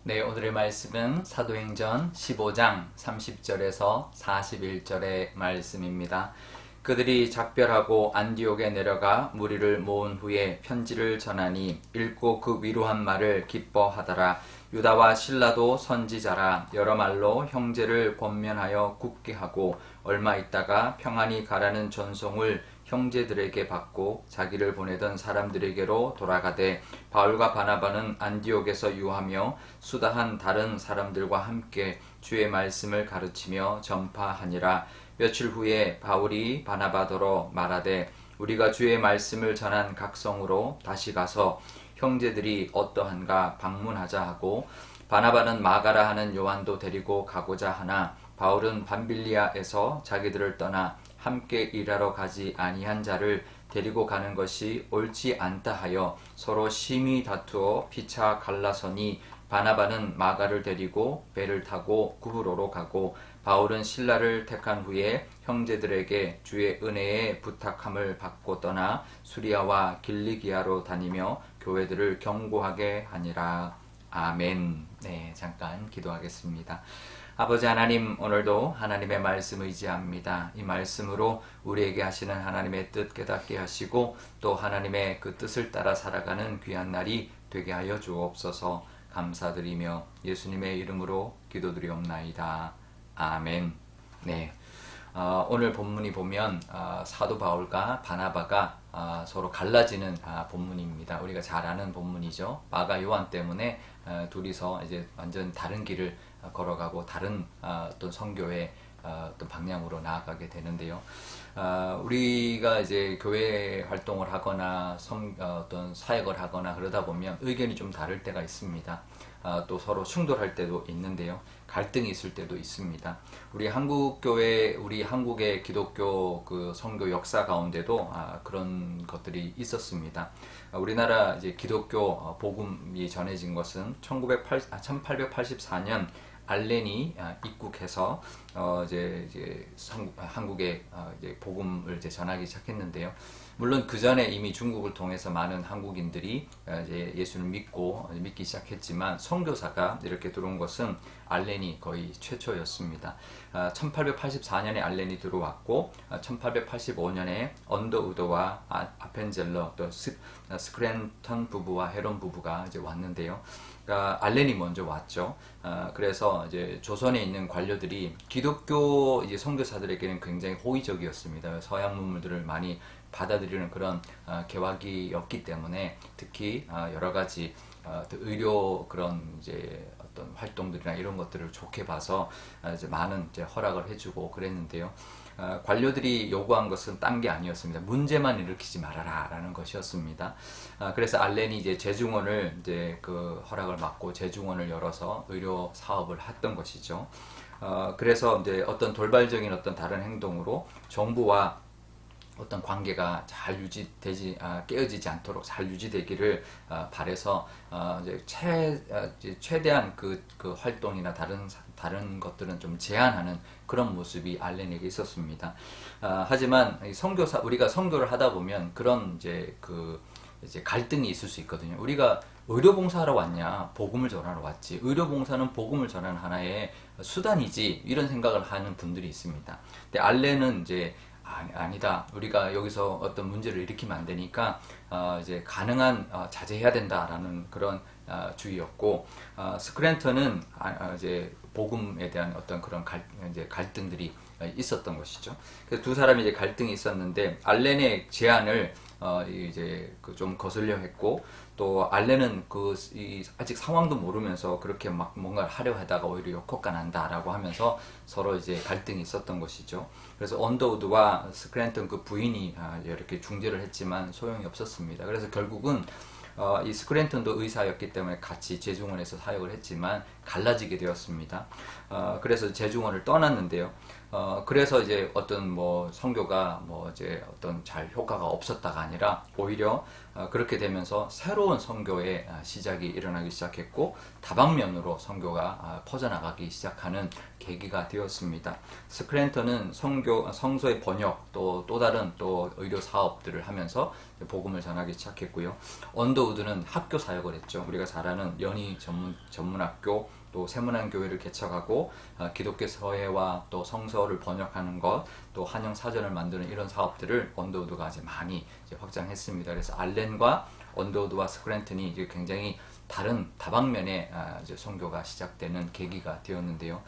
네, 오늘의 말씀은 사도행전 15장 30절에서 41절의 말씀입니다. 그들이 작별하고 안디옥에 내려가 무리를 모은 후에 편지를 전하니 읽고 그 위로한 말을 기뻐하더라. 유다와 실라도 선지자라 여러 말로 형제를 권면하여 굳게 하고 얼마 있다가 평안히 가라는 전송을 형제들에게 받고 자기를 보내던 사람들에게로 돌아가되 바울과 바나바는 안디옥에서 유하며 수다한 다른 사람들과 함께 주의 말씀을 가르치며 전파하니라. 며칠 후에 바울이 바나바더러 말하되 우리가 주의 말씀을 전한 각성으로 다시 가서 형제들이 어떠한가 방문하자 하고 바나바는 마가라 하는 요한도 데리고 가고자 하나 바울은 밤빌리아에서 자기들을 떠나 함께 일하러 가지 아니한 자를 데리고 가는 것이 옳지 않다 하여 서로 심히 다투어 피차 갈라서니 바나바는 마가를 데리고 배를 타고 구브로로 가고 바울은 실라를 택한 후에 형제들에게 주의 은혜에 부탁함을 받고 떠나 수리아와 길리기아로 다니며 교회들을 경고하게 하니라. 아멘. 네, 잠깐 기도하겠습니다. 아버지 하나님, 오늘도 하나님의 말씀 의지합니다. 이 말씀으로 우리에게 하시는 하나님의 뜻 깨닫게 하시고 또 하나님의 그 뜻을 따라 살아가는 귀한 날이 되게 하여 주옵소서. 감사드리며 예수님의 이름으로 기도드리옵나이다. 아멘. 네. 오늘 본문이 보면 사도 바울과 바나바가 서로 갈라지는 본문입니다. 우리가 잘 아는 본문이죠. 마가 요한 때문에 둘이서 이제 완전 다른 길을 걸어가고 다른 어떤 선교의 어떤 방향으로 나아가게 되는데요. 우리가 이제 교회 활동을 하거나 어떤 사역을 하거나 그러다 보면 의견이 좀 다를 때가 있습니다. 또 서로 충돌할 때도 있는데요. 갈등이 있을 때도 있습니다. 우리 한국 교회, 우리 한국의 기독교 그 선교 역사 가운데도 그런 것들이 있었습니다. 우리나라 이제 기독교 복음이 전해진 것은 1884년 알렌이 입국해서 이제 한국에 이제 복음을 이제 전하기 시작했는데요. 물론 그 전에 이미 중국을 통해서 많은 한국인들이 이제 예수를 믿기 시작했지만 선교사가 이렇게 들어온 것은 알렌이 거의 최초였습니다. 1884년에 알렌이 들어왔고 1885년에 언더우드와 아펜젤러 또 스크랜턴 부부와 헤론 부부가 이제 왔는데요. 알렌이 먼저 왔죠. 그래서 이제 조선에 있는 관료들이 기독교 이제 선교사들에게는 굉장히 호의적이었습니다. 서양 문물들을 많이 받아들이는 그런 개화기였기 때문에 특히 여러 가지 의료 그런 이제 어떤 활동들이나 이런 것들을 좋게 봐서 이제 많은 이제 허락을 해주고 그랬는데요. 관료들이 요구한 것은 딴 게 아니었습니다. 문제만 일으키지 말아라라는 것이었습니다. 그래서 알렌이 이제 재중원을 이제 그 허락을 받고 재중원을 열어서 의료 사업을 했던 것이죠. 그래서 이제 어떤 돌발적인 어떤 다른 행동으로 정부와 어떤 관계가 잘 깨어지지 않도록 잘 유지되기를 바래서 이제 최대한 그 활동이나 다른 것들은 좀 제한하는 그런 모습이 알렌에게 있었습니다. 하지만 우리가 선교를 하다 보면 그런 이제 갈등이 있을 수 있거든요. 우리가 의료봉사하러 왔냐, 복음을 전하러 왔지. 의료봉사는 복음을 전하는 하나의 수단이지. 이런 생각을 하는 분들이 있습니다. 근데 알렌은 이제 아니다. 우리가 여기서 어떤 문제를 일으키면 안 되니까 이제 가능한 자제해야 된다라는 그런 주의였고 스크랜턴은 이제 복음에 대한 어떤 그런 이제 갈등들이 있었던 것이죠. 그래서 두 사람이 이제 갈등이 있었는데 알렌의 제안을 이제 좀 거슬려 했고 또 알렌은 아직 상황도 모르면서 그렇게 막 뭔가를 하려 하다가 오히려 역효과 난다라고 하면서 서로 이제 갈등이 있었던 것이죠. 그래서 언더우드와 스크랜턴 그 부인이 이렇게 중재를 했지만 소용이 없었습니다. 그래서 결국은 이 스크랜턴도 의사였기 때문에 같이 재중원에서 사역을 했지만 갈라지게 되었습니다. 그래서 재중원을 떠났는데요. 그래서 이제 어떤 뭐 선교가 뭐 이제 어떤 잘 효과가 없었다가 아니라 오히려 그렇게 되면서 새로운 선교의 시작이 일어나기 시작했고 다방면으로 선교가 퍼져나가기 시작하는 계기가 되었습니다. 스크랜턴은 성서의 번역 또 다른 또 의료 사업들을 하면서 복음을 전하기 시작했고요. 언더우드는 학교 사역을 했죠. 우리가 잘 아는 연희 전문학교 또 세문안 교회를 개척하고 기독교 서예와 또 성서를 번역하는 것, 또 한영 사전을 만드는 이런 사업들을 언더우드가 이제 많이 이제 확장했습니다. 그래서 알렌과 언더우드와 스크랜턴이 이제 굉장히 다른 다방면의 이제 선교가 시작되는 계기가 되었는데요.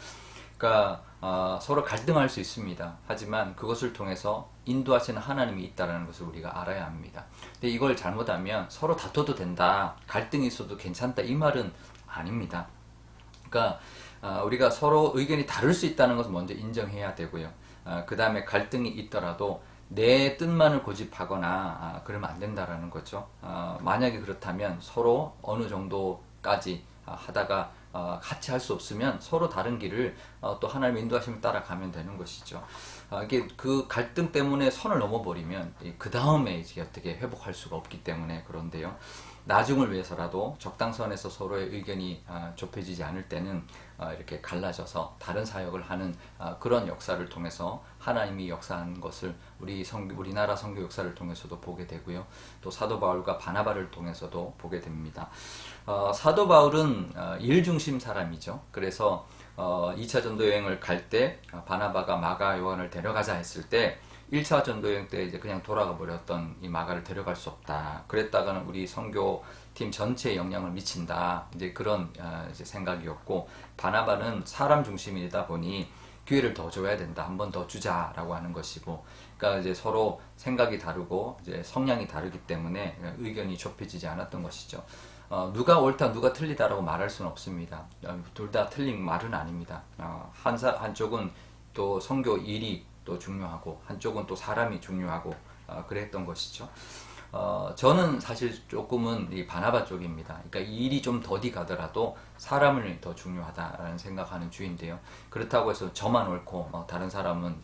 그러니까 서로 갈등할 수 있습니다. 하지만 그것을 통해서 인도하시는 하나님이 있다는 것을 우리가 알아야 합니다. 근데 이걸 잘못하면 서로 다퉈도 된다, 갈등이 있어도 괜찮다, 이 말은 아닙니다. 그러니까 우리가 서로 의견이 다를 수 있다는 것을 먼저 인정해야 되고요. 그 다음에 갈등이 있더라도 내 뜻만을 고집하거나 그러면 안 된다라는 거죠. 만약에 그렇다면 서로 어느 정도까지 하다가 같이 할 수 없으면 서로 다른 길을 또 하나님의 인도하심을 따라가면 되는 것이죠. 이게 그 갈등 때문에 선을 넘어버리면 그 다음에 이제 어떻게 회복할 수가 없기 때문에 그런데요. 나중을 위해서라도 적당선에서 서로의 의견이 좁혀지지 않을 때는 이렇게 갈라져서 다른 사역을 하는 그런 역사를 통해서 하나님이 역사한 것을 우리나라 선교 역사를 통해서도 보게 되고요. 또 사도 바울과 바나바를 통해서도 보게 됩니다. 사도 바울은 일 중심 사람이죠. 그래서 2차 전도 여행을 갈 때 바나바가 마가 요한을 데려가자 했을 때 1차 전도 여행 때 이제 그냥 돌아가 버렸던 이 마가를 데려갈 수 없다. 그랬다가는 우리 선교팀 전체에 영향을 미친다. 이제 그런 이제 생각이었고, 바나바는 사람 중심이다 보니 기회를 더 줘야 된다. 한 번 더 주자라고 하는 것이고, 그러니까 이제 서로 생각이 다르고 이제 성향이 다르기 때문에 의견이 좁혀지지 않았던 것이죠. 누가 옳다, 누가 틀리다라고 말할 수는 없습니다. 둘 다 틀린 말은 아닙니다. 한쪽은 또 선교 일이 또 중요하고 한쪽은 또 사람이 중요하고 그랬던 것이죠. 저는 사실 조금은 이 바나바 쪽입니다. 그러니까 이 일이 좀 더디 가더라도 사람을 더 중요하다라는 생각하는 주인데요. 그렇다고 해서 저만 옳고 다른 사람은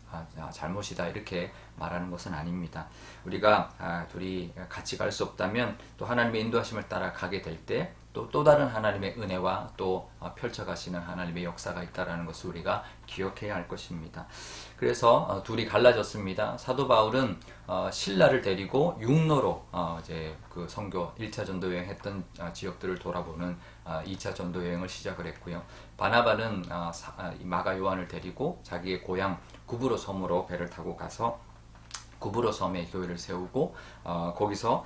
잘못이다 이렇게 말하는 것은 아닙니다. 우리가 둘이 같이 갈 수 없다면 또 하나님의 인도하심을 따라 가게 될 때 또 다른 하나님의 은혜와 또 펼쳐가시는 하나님의 역사가 있다는 것을 우리가 기억해야 할 것입니다. 그래서 둘이 갈라졌습니다. 사도 바울은 신라를 데리고 육로로 이제 그 선교 1차 전도 여행 했던 지역들을 돌아보는 2차 전도 여행을 시작을 했고요. 바나바는 마가 요한을 데리고 자기의 고향 구브로 섬으로 배를 타고 가서 구브로 섬에 교회를 세우고 거기서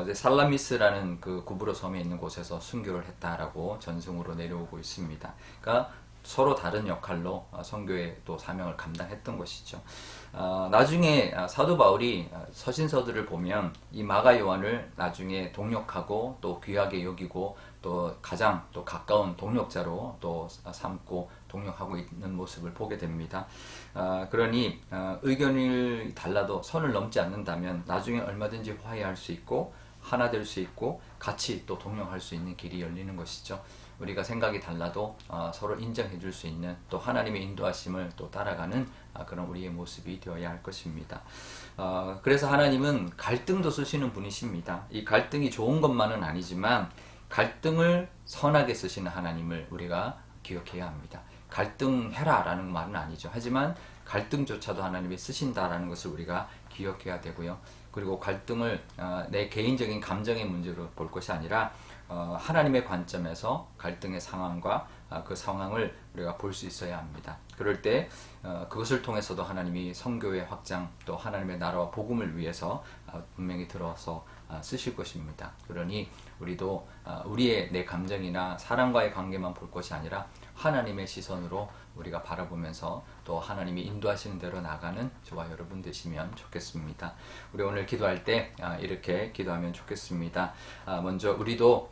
이제 살라미스라는 그 구브로 섬에 있는 곳에서 순교를 했다라고 전승으로 내려오고 있습니다. 그러니까 서로 다른 역할로 선교의 또 사명을 감당했던 것이죠. 나중에 사도 바울이 서신서들을 보면 이 마가 요한을 나중에 동역하고 또 귀하게 여기고 또 가장 또 가까운 동역자로 또 삼고 동역하고 있는 모습을 보게 됩니다. 그러니 의견이 달라도 선을 넘지 않는다면 나중에 얼마든지 화해할 수 있고 하나 될 수 있고 같이 또 동역할 수 있는 길이 열리는 것이죠. 우리가 생각이 달라도 서로 인정해 줄 수 있는 또 하나님의 인도하심을 또 따라가는 그런 우리의 모습이 되어야 할 것입니다. 그래서 하나님은 갈등도 쓰시는 분이십니다. 이 갈등이 좋은 것만은 아니지만 갈등을 선하게 쓰시는 하나님을 우리가 기억해야 합니다. 갈등해라 라는 말은 아니죠. 하지만 갈등조차도 하나님이 쓰신다라는 것을 우리가 기억해야 되고요. 그리고 갈등을 내 개인적인 감정의 문제로 볼 것이 아니라 하나님의 관점에서 갈등의 상황과 그 상황을 우리가 볼 수 있어야 합니다. 그럴 때 그것을 통해서도 하나님이 선교의 확장 또 하나님의 나라와 복음을 위해서 분명히 들어서 쓰실 것입니다. 그러니 우리도 우리의 내 감정이나 사람과의 관계만 볼 것이 아니라 하나님의 시선으로 우리가 바라보면서 또 하나님이 인도하시는 대로 나가는 저와 여러분 되시면 좋겠습니다. 우리 오늘 기도할 때 이렇게 기도하면 좋겠습니다. 먼저 우리도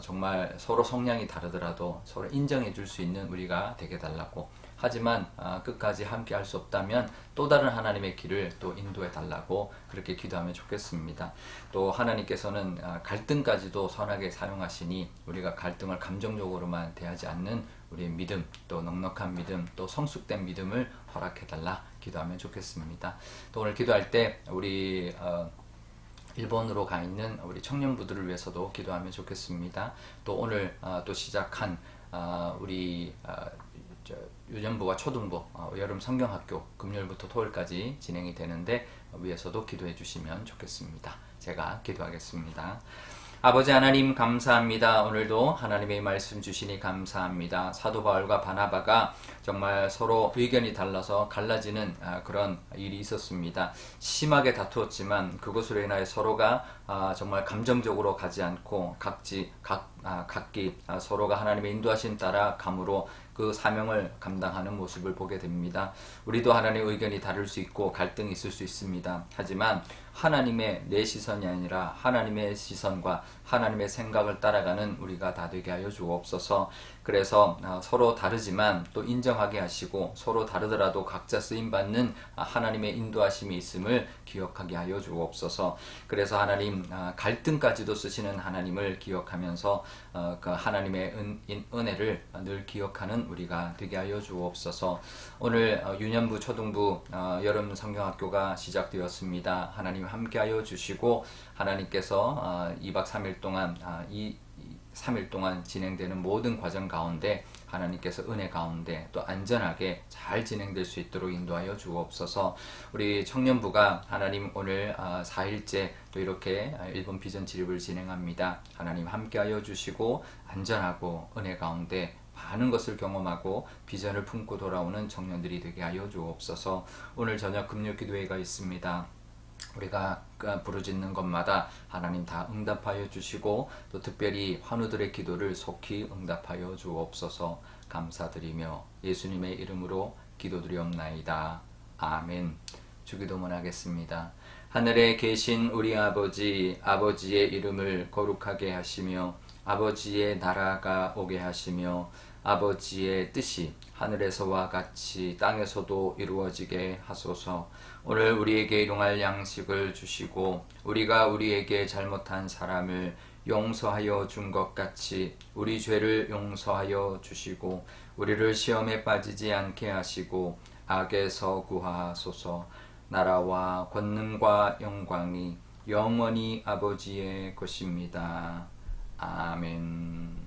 정말 서로 성향이 다르더라도 서로 인정해 줄 수 있는 우리가 되게 달라고, 하지만 끝까지 함께 할 수 없다면 또 다른 하나님의 길을 또 인도해 달라고 그렇게 기도하면 좋겠습니다. 또 하나님께서는 갈등까지도 선하게 사용하시니 우리가 갈등을 감정적으로만 대하지 않는 우리의 믿음, 또 넉넉한 믿음, 또 성숙된 믿음을 허락해 달라 기도하면 좋겠습니다. 또 오늘 기도할 때 우리 일본으로 가 있는 우리 청년부들을 위해서도 기도하면 좋겠습니다. 또 오늘 또 시작한 우리 유년부와 초등부 여름 성경학교 금요일부터 토요일까지 진행이 되는데 위해서도 기도해 주시면 좋겠습니다. 제가 기도하겠습니다. 아버지 하나님 감사합니다. 오늘도 하나님의 말씀 주시니 감사합니다. 사도 바울과 바나바가 정말 서로 의견이 달라서 갈라지는 그런 일이 있었습니다. 심하게 다투었지만 그것으로 인하여 서로가 정말 감정적으로 가지 않고 각기 서로가 하나님의 인도하심 따라 감으로 그 사명을 감당하는 모습을 보게 됩니다. 우리도 하나님의 의견이 다를 수 있고 갈등이 있을 수 있습니다. 하지만 하나님의 내 시선이 아니라 하나님의 시선과 하나님의 생각을 따라가는 우리가 다 되게 하여 주옵소서. 그래서 서로 다르지만 또 인정하게 하시고 서로 다르더라도 각자 쓰임받는 하나님의 인도하심이 있음을 기억하게 하여 주옵소서. 그래서 하나님 갈등까지도 쓰시는 하나님을 기억하면서 그 하나님의 은혜를 늘 기억하는 우리가 되게 하여 주옵소서. 오늘 유년부 초등부 여름 성경학교가 시작되었습니다. 하나님 함께하여 주시고 하나님께서 2박 3일 동안 3일 동안 진행되는 모든 과정 가운데 하나님께서 은혜 가운데 또 안전하게 잘 진행될 수 있도록 인도하여 주옵소서. 우리 청년부가 하나님 오늘 4일째 또 이렇게 일본 비전 지립을 진행합니다. 하나님 함께하여 주시고 안전하고 은혜 가운데 많은 것을 경험하고 비전을 품고 돌아오는 청년들이 되게 하여 주옵소서. 오늘 저녁 금요기도회가 있습니다. 우리가 부르짖는 것마다 하나님 다 응답하여 주시고 또 특별히 환우들의 기도를 속히 응답하여 주옵소서. 감사드리며 예수님의 이름으로 기도드리옵나이다. 아멘. 주기도문 하겠습니다. 하늘에 계신 우리 아버지, 아버지의 이름을 거룩하게 하시며 아버지의 나라가 오게 하시며 아버지의 뜻이 하늘에서와 같이 땅에서도 이루어지게 하소서. 오늘 우리에게 일용할 양식을 주시고 우리가 우리에게 잘못한 사람을 용서하여 준 것 같이 우리 죄를 용서하여 주시고 우리를 시험에 빠지지 않게 하시고 악에서 구하소서. 나라와 권능과 영광이 영원히 아버지의 것입니다. 아멘.